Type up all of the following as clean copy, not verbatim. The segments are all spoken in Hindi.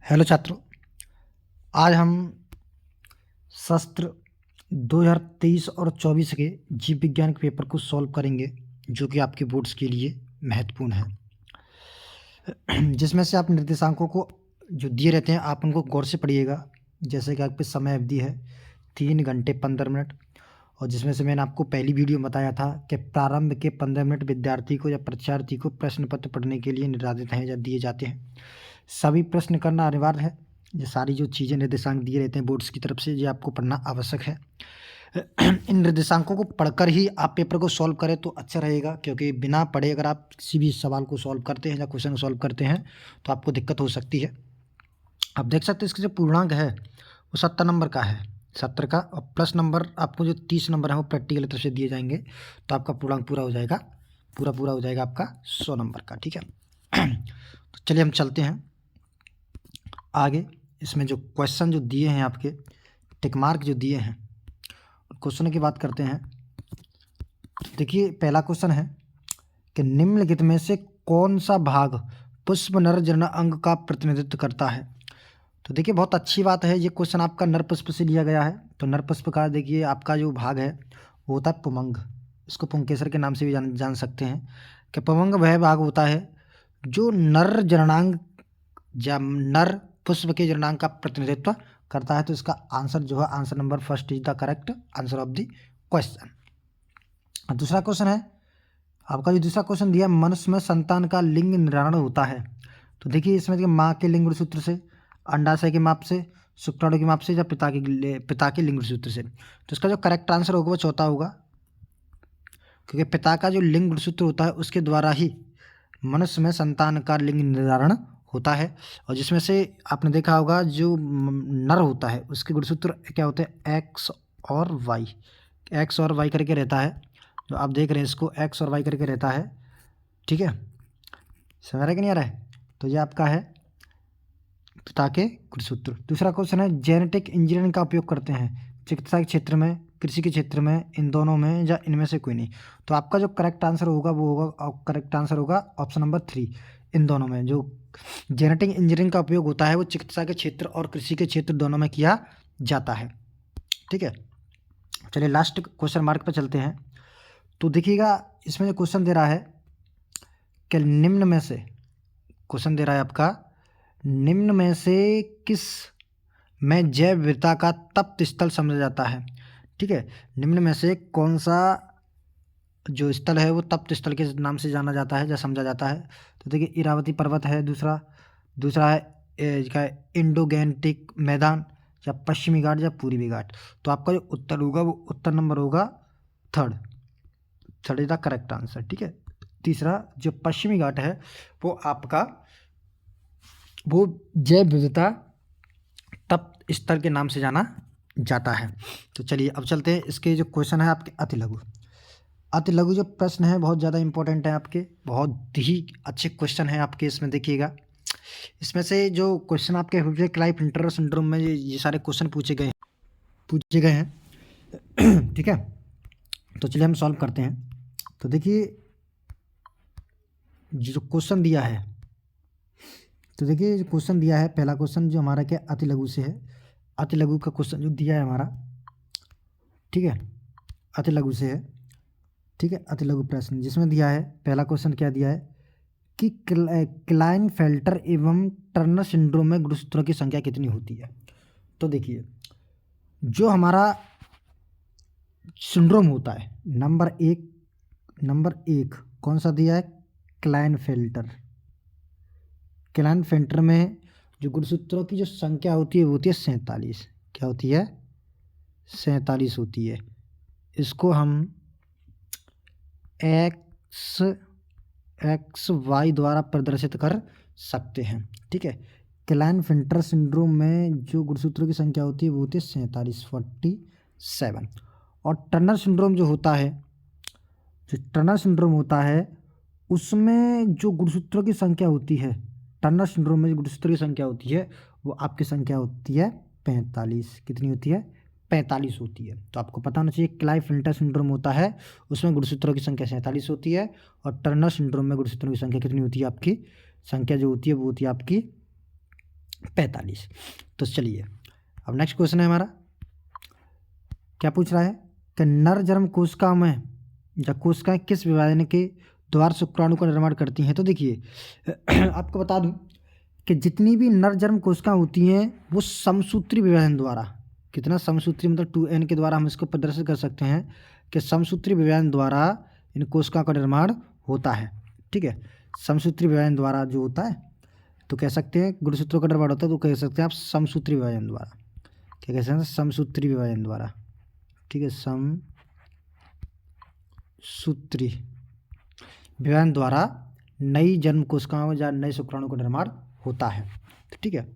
हेलो छात्रों, आज हम सत्र 2023 और 24 के जीव विज्ञान के पेपर को सॉल्व करेंगे, जो कि आपके बोर्ड्स के लिए महत्वपूर्ण है। जिसमें से आप निर्देशांकों को जो दिए रहते हैं आप उनको गौर से पढ़िएगा। जैसे कि आपकी समय अवधि है 3 घंटे 15 मिनट, और जिसमें से मैंने आपको पहली वीडियो में बताया था कि प्रारंभ के 15 मिनट विद्यार्थी को या परीक्षार्थी को प्रश्न पत्र पढ़ने के लिए निर्धारित हैं या दिए जाते हैं। सभी प्रश्न करना अनिवार्य है। ये सारी जो चीज़ें निर्देशांक दिए रहते हैं बोर्ड्स की तरफ से, ये आपको पढ़ना आवश्यक है। इन निर्देशांकों को पढ़कर ही आप पेपर को सॉल्व करें तो अच्छा रहेगा, क्योंकि बिना पढ़े अगर आप किसी भी सवाल को सॉल्व करते हैं या क्वेश्चन को सॉल्व करते हैं तो आपको दिक्कत हो सकती है। आप देख सकते हैं इसका जो पूर्णांक है वो 70 नंबर का है, 70 का, और प्लस नंबर आपको जो 30 नंबर है वो प्रैक्टिकल तरफ से दिए जाएंगे, तो आपका पूर्णांक पूरा हो जाएगा, पूरा हो जाएगा आपका 100 नंबर का। ठीक है। तो चलिए हम चलते हैं आगे। इसमें जो क्वेश्चन जो दिए हैं आपके टिक मार्क जो दिए हैं, क्वेश्चन की बात करते हैं। देखिए पहला क्वेश्चन है कि निम्नलिखित में से कौन सा भाग पुष्प नर जनन अंग का प्रतिनिधित्व करता है। तो देखिए बहुत अच्छी बात है, ये क्वेश्चन आपका नर पुष्प से लिया गया है। तो नर पुष्प का देखिए आपका जो भाग है वो होता है पुमंग, इसको पुंकेसर के नाम से भी जान सकते हैं कि पुमंग वह भाग होता है जो नर जननांग या नर पुष्प के जननांग का प्रतिनिधित्व करता है। तो इसका आंसर जो है, answer number first is the correct answer of the question. दूसरा क्वेश्चन है आपका, जो दूसरा क्वेश्चन दिया, मनुष्य में संतान का लिंग निर्धारण होता है। तो देखिए इसमें देखिए माँ के लिंग सूत्र से, अंडाशय के माप से, शुक्राणु के माप से, या पिता के लिंग सूत्र से। तो इसका जो करेक्ट आंसर होगा वो चौथा होगा, क्योंकि पिता का जो लिंग सूत्र होता है उसके द्वारा ही मनुष्य में संतान का लिंग निर्धारण होता है। और जिसमें से आपने देखा होगा जो नर होता है उसके गुणसूत्र क्या होते हैं, एक्स और वाई करके रहता है। जो आप देख रहे हैं इसको एक्स और वाई करके रहता है। ठीक है, समझ रहा है कि नहीं आ रहा है। तो ये आपका है पिता के गुणसूत्र। दूसरा क्वेश्चन है, जेनेटिक इंजीनियरिंग का उपयोग करते हैं चिकित्सा के क्षेत्र में, कृषि के क्षेत्र में, इन दोनों में, या इनमें से कोई नहीं। तो आपका जो करेक्ट आंसर होगा वो होगा, करेक्ट आंसर होगा ऑप्शन नंबर 3, इन दोनों में। जो जेनेटिक इंजीनियरिंग का उपयोग होता है वो चिकित्सा के क्षेत्र और कृषि के क्षेत्र दोनों में किया जाता है। ठीक है, चलिए लास्ट क्वेश्चन मार्क पर चलते हैं। तो देखिएगा इसमें जो क्वेश्चन दे रहा है कि निम्न में से, क्वेश्चन दे रहा है आपका, निम्न में से किस में जैव विविधता का तप्त स्थल समझा जाता है। ठीक है, निम्न में से कौन सा जो स्थल है वो तप्त स्थल के नाम से जाना जाता है या समझा जाता है। तो देखिए इरावती पर्वत है, दूसरा है क्या, इंडोगैंटिक मैदान, या पश्चिमी घाट, या पूर्वी घाट। तो आपका जो उत्तर होगा वो उत्तर नंबर होगा third is the correct answer. ठीक है, तीसरा जो पश्चिमी घाट है वो आपका वो जैव विविधता तप्त स्थल के नाम से जाना जाता है। तो चलिए अब चलते हैं, इसके जो क्वेश्चन है आपके अति लघु जो प्रश्न है बहुत ज़्यादा इंपॉर्टेंट है आपके, बहुत ही अच्छे क्वेश्चन है आपके। इसमें देखिएगा इसमें से जो क्वेश्चन आपके क्लाइव इंटर सिंड्रोम में ये सारे क्वेश्चन पूछे गए हैं। ठीक है, तो चलिए हम सॉल्व करते हैं। तो देखिए जो क्वेश्चन दिया है, तो देखिए जो क्वेश्चन दिया है, पहला क्वेश्चन जो हमारा क्या अति लघु से है, अति लघु का क्वेश्चन जो दिया है हमारा, ठीक है, अति लघु से है। ठीक है, अति लघु प्रश्न जिसमें दिया है, पहला क्वेश्चन क्या दिया है कि क्लाइनफेल्टर एवं टर्नर सिंड्रोम में गुणसूत्रों की संख्या कितनी होती है। तो देखिए जो हमारा सिंड्रोम होता है नंबर एक कौन सा दिया है, क्लाइनफेल्टर में जो गुणसूत्रों की जो संख्या होती है वो होती है 47। क्या होती है, 47 होती है। इसको हम एक्स वाई द्वारा प्रदर्शित कर सकते हैं। ठीक है, क्लाइनफेल्टर सिंड्रोम में जो गुणसूत्रों की संख्या होती है वो होती है 47। और टर्नर सिंड्रोम जो टर्नर सिंड्रोम होता है उसमें जो गुणसूत्रों की संख्या होती है, टर्नर सिंड्रोम में जो गुणसूत्रों की संख्या होती है वो आपकी संख्या होती है 45। कितनी होती है, 45 होती है। तो आपको पता होना चाहिए क्लाइनफेल्टर सिंड्रोम होता है उसमें गुणसूत्रों की संख्या 47 होती है, और टर्नर सिंड्रोम में गुणसूत्रों की संख्या कितनी होती है, आपकी संख्या जो होती है वो होती है आपकी 45। तो चलिए अब नेक्स्ट क्वेश्चन है हमारा, क्या पूछ रहा है कि नर जन्म कोशिका में या कोशिकाएं किस विभाजन के द्वारा शुक्राणु का निर्माण करती हैं। तो देखिए आपको बता दूं कि जितनी भी नर जन्म कोशिकाएं होती हैं वो समसूत्री विभाजन द्वारा, कितना समसूत्री मतलब 2n के द्वारा हम इसको प्रदर्शित कर सकते हैं कि समसूत्री विभाजन द्वारा इन कोशिकाओं का निर्माण होता है। ठीक है, समसूत्री विभाजन द्वारा जो होता है तो कह सकते हैं, गुणसूत्रों का निर्माण होता है तो कह सकते हैं आप समसूत्री विभाजन द्वारा। क्या कह सकते हैं? समसूत्री विभाजन द्वारा। ठीक है, समसूत्री विभाजन द्वारा नई जन्म कोशिकाओं या नए शुक्राणु का निर्माण होता है। तो ठीक है,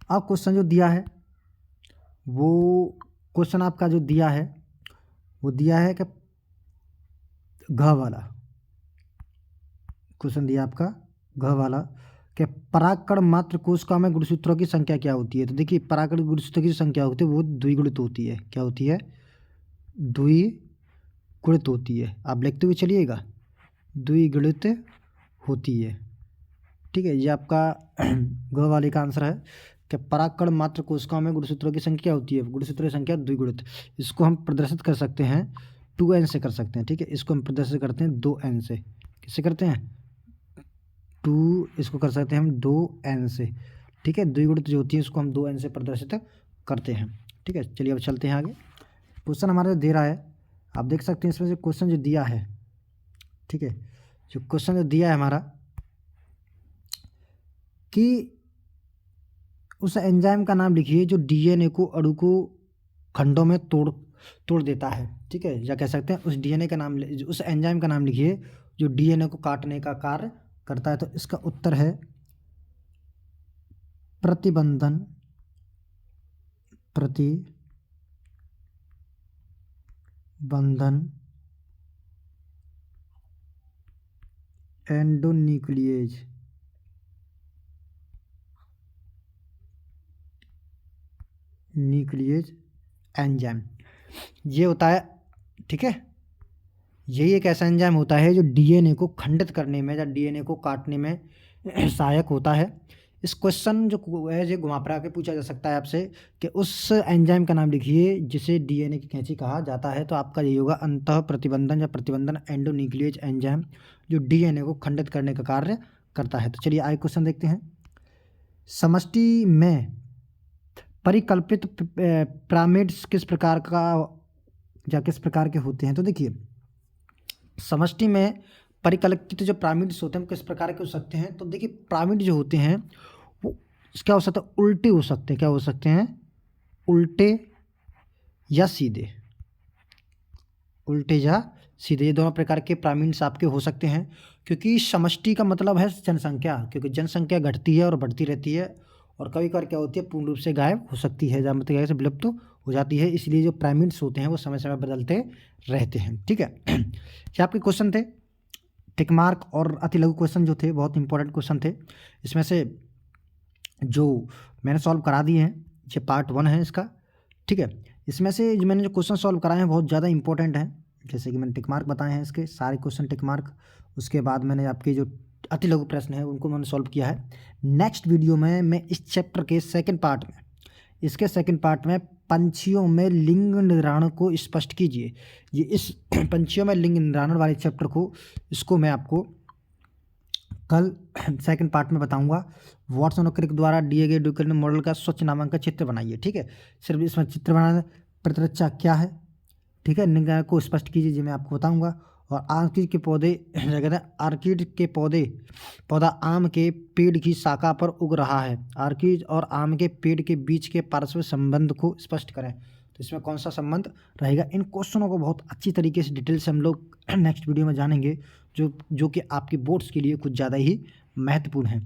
अब क्वेश्चन जो दिया है वो क्वेश्चन आपका जो दिया है वो दिया है कि घ वाला क्वेश्चन दिया आपका घ वाला कि परागकण मात्र कोशिकाओं में गुणसूत्रों की संख्या क्या होती है। तो देखिए परागकण गुणसूत्रों की संख्या होती है वो द्विगुणित होती है। क्या होती है? द्विगुणित होती है। आप लिखते हुए चलिएगा, द्विगुणित होती है। ठीक है, ये आपका ग वाले का आंसर है कि परागकण मात्र कोशिकाओं में गुणसूत्रों की संख्या क्या होती है? गुणसूत्रों की संख्या द्विगुणित। इसको हम प्रदर्शित कर सकते हैं 2n से कर सकते हैं। ठीक है, इसको हम प्रदर्शित करते हैं 2n से। किससे करते हैं? इसको कर सकते हैं हम 2n से। ठीक है, द्विगुणित जो होती है इसको हम 2n से प्रदर्शित करते हैं। ठीक है, चलिए अब चलते हैं आगे। क्वेश्चन हमारे दे रहा है, आप देख सकते हैं इसमें जो क्वेश्चन जो दिया है। ठीक है, जो क्वेश्चन जो दिया है हमारा कि उस एंजाइम का नाम लिखिए जो डीएनए को अणु को खंडों में तोड़ देता है। ठीक है, या कह सकते हैं उस डीएनए का नाम, उस एंजाइम का नाम लिखिए जो डीएनए को काटने का कार्य करता है। तो इसका उत्तर है प्रतिबंधन एंडोन्यूक्लिएज। एंजाइम ये होता है। ठीक है, यही एक ऐसा एंजाइम होता है जो डीएनए को खंडित करने में या डीएनए को काटने में सहायक होता है। इस क्वेश्चन जो है ये घुमा फिरा के पूछा जा सकता है आपसे कि उस एंजाइम का नाम लिखिए जिसे डीएनए की कैंची कहा जाता है। तो आपका यही होगा अंतः प्रतिबंधन या प्रतिबंधन एंडोन्यूक्लिएज एंजाइम जो डीएनए को खंडित करने का कार्य करता है। तो चलिए आगे क्वेश्चन देखते हैं। समष्टि में परिकल्पित पिरामिड्स किस प्रकार का या किस प्रकार के होते हैं। तो देखिए समष्टि में परिकल्पित जो पिरामिड्स होते हैं किस प्रकार के हो सकते हैं। तो देखिए पिरामिड जो होते हैं वो क्या हो सकता है? उल्टे हो सकते हैं। क्या हो सकते हैं? उल्टे या सीधे। उल्टे या सीधे, ये दोनों प्रकार के पिरामिड्स आपके हो सकते हैं। क्योंकि समष्टि का मतलब है जनसंख्या, क्योंकि जनसंख्या घटती है और बढ़ती रहती है और कभी कभार क्या होती है पूर्ण रूप से गायब हो सकती है या मतलब से विलुप्त हो जाती है। इसलिए जो पिरामिड्स होते हैं वो समय समय बदलते रहते हैं। ठीक है, ये आपके क्वेश्चन थे। टिक मार्क और अति लघु क्वेश्चन जो थे बहुत इंपॉर्टेंट क्वेश्चन थे। इसमें से जो मैंने सॉल्व करा दिए हैं ये पार्ट 1 है इसका। ठीक है, इसमें से जो मैंने जो क्वेश्चन सॉल्व कराए हैं बहुत ज़्यादा इंपॉर्टेंट हैं। जैसे कि मैंने टिक मार्क बताए हैं इसके सारे क्वेश्चन टिक मार्क। उसके बाद मैंने आपके जो अति लघु प्रश्न है उनको मैंने सॉल्व किया है। नेक्स्ट वीडियो में मैं इस चैप्टर के सेकेंड पार्ट में पंछियों में लिंग निर्धारण को स्पष्ट कीजिए। ये इस पंछियों में लिंग निर्धारण वाले चैप्टर को इसको मैं आपको कल सेकंड पार्ट में बताऊंगा। वॉटसन और क्रिक द्वारा दिए गए ड्यूकेल्टन मॉडल का स्वच्छ नामांकन चित्र बनाइए। ठीक है, सिर्फ इसमें चित्र बनाना, प्रतिरक्षा क्या है, ठीक है, लिंग को स्पष्ट कीजिए जी मैं आपको बताऊंगा। और आर्किड के पौधे कहते हैं आर्किड के पौधा आम के पेड़ की शाखा पर उग रहा है। आर्किड और आम के पेड़ के बीच के पार्श्व संबंध को स्पष्ट करें। तो इसमें कौन सा संबंध रहेगा? इन क्वेश्चनों को बहुत अच्छी तरीके से डिटेल से हम लोग नेक्स्ट वीडियो में जानेंगे जो कि आपके बोर्ड्स के लिए कुछ ज़्यादा ही महत्वपूर्ण है।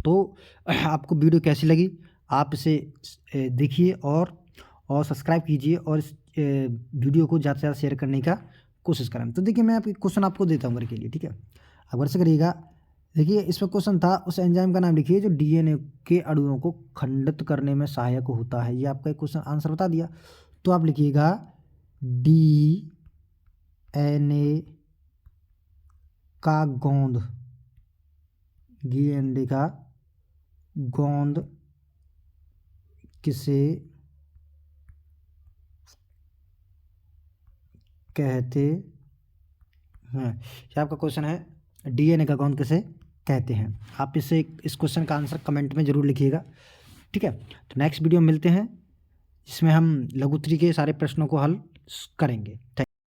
तो आपको वीडियो कैसी लगी आप इसे देखिए और सब्सक्राइब कीजिए और इस वीडियो को ज़्यादा से ज़्यादा शेयर करने का कोशिश करें। तो देखिए मैं आपके क्वेश्चन आपको देता हूँ घर के लिए। ठीक है, अब घर से करिएगा। देखिए इसमें क्वेश्चन था उस एंजाइम का नाम लिखिए जो डीएनए के अणुओं को खंडित करने में सहायक होता है। ये आपका एक क्वेश्चन आंसर बता दिया। तो आप लिखिएगा डीएनए का गोंद, डीएनए का गोंद किसे कहते हैं? ये आपका क्वेश्चन है, डीएनए का गोंद किसे कहते हैं। आप इस क्वेश्चन का आंसर कमेंट में ज़रूर लिखिएगा, ठीक है। तो नेक्स्ट वीडियो में मिलते हैं, जिसमें हम लघु त्रि के सारे प्रश्नों को हल करेंगे।